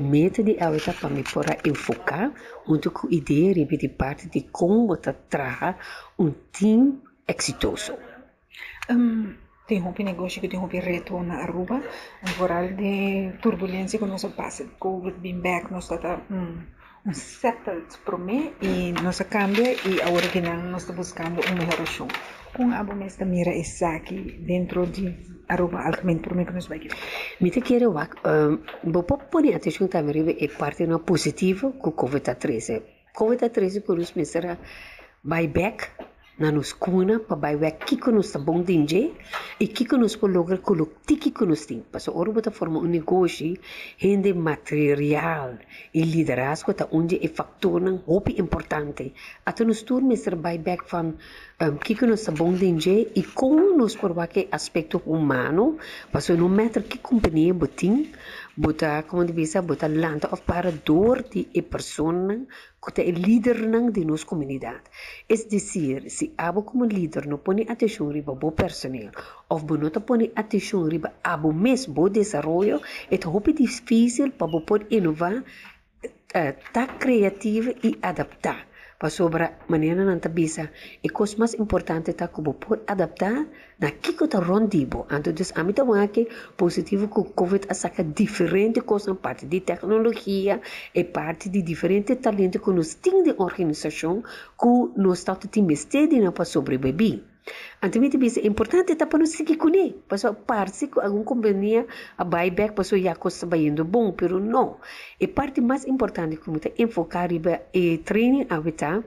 meta de aveta para me pôr enfocar onde com ideia de parte de como trabalhar time exitoso. Tem um negócio que tem um retorno na Aruba, moral de turbulência que nós passa, COVID, been back, nós está settled para mim e nós cambia e agora que nós estamos buscando uma melhoração. Com a bomba esta mira essa aqui dentro de Aruba, altamente para mim que nós vai aqui. Me te quero vou pôr atenção também é parte na positiva com COVID-13. COVID-13 que nos será buyback na nos cuna para buyback que nos está bom dinheiro e que nos pode lograr colocar que nos tem. Porque ora bota forma negócio rende material e liderazgo tá onde é fator não importante. Até nos turno ser buyback van que nos está bom dinheiro e como nos por que aspecto humano, porque no matter que companhia botin bota como divisa bota lanta of para dor de persona que é líder de nossa comunidade. É dizer, se abo como líder não põe atenção riba bo personal, ou não põe atenção riba abo mesmo bo desenvolvimento, é muito difícil para poder inovar, tá criativo e adaptar. Para sobre a maneira não tabisa, e coisa mais importante tá como pode adaptar na que está rondibo. Então, a mim também que positivo que o COVID a saca diferente coisa parte de tecnologia e parte de diferente talento que nós temos de organização que nós estamos investindo para sobreviver. Então, é importante para nós seguir com ele. Porque parte que alguma companhia a buyback, porque já costa indo bom, mas não. E parte mais importante que nós enfocar é training habitat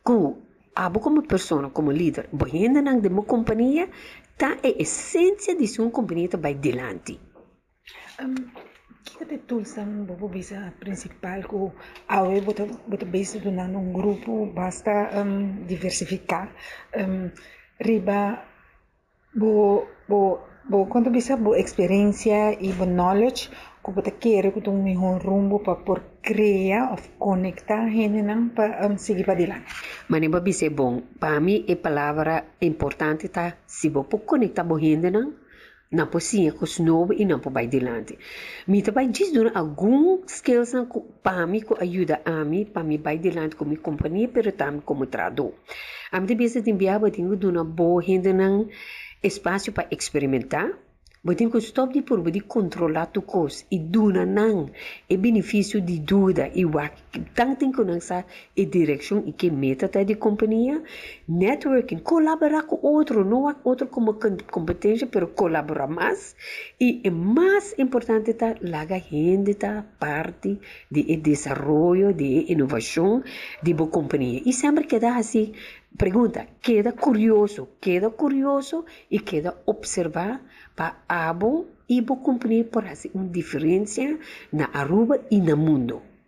que abo como pessoa, como líder, boiando na de uma companhia, tá a essência de sua companhia vai adiante. Que tools ang bisa principal ko awe bota base do num grupo basta diversificar riba quanto bisa bo experiência e bo knowledge ko bota querer ko tung mihon rumbo pa por criar of conectar gente não para seguir para adiante. Mas nem bisa é bom. Para mim a palavra importante tá se bo por conectar bo gente não não possível com os novos e não para adiante. Me também diz dona algum skills para mim que ajuda a mim para me vai adiante com minha companhia, pero também como tradutor. A mim também se enviar tenho dona boa gente não espaço para experimentar. Botem que stop de por de controlar tu coisa e duna não é benefício de dúvida e o tanto que não sabe a direção e que meta tá de companhia networking colaborar com outro não outro como competência pero colaborar mais e é mais importante tá larga gente tá parte de desenvolvimento de inovação de boa companhia e sempre queda assim pergunta queda curioso e queda observar para abo e vou cumprir por assim uma diferença na Aruba e no mundo.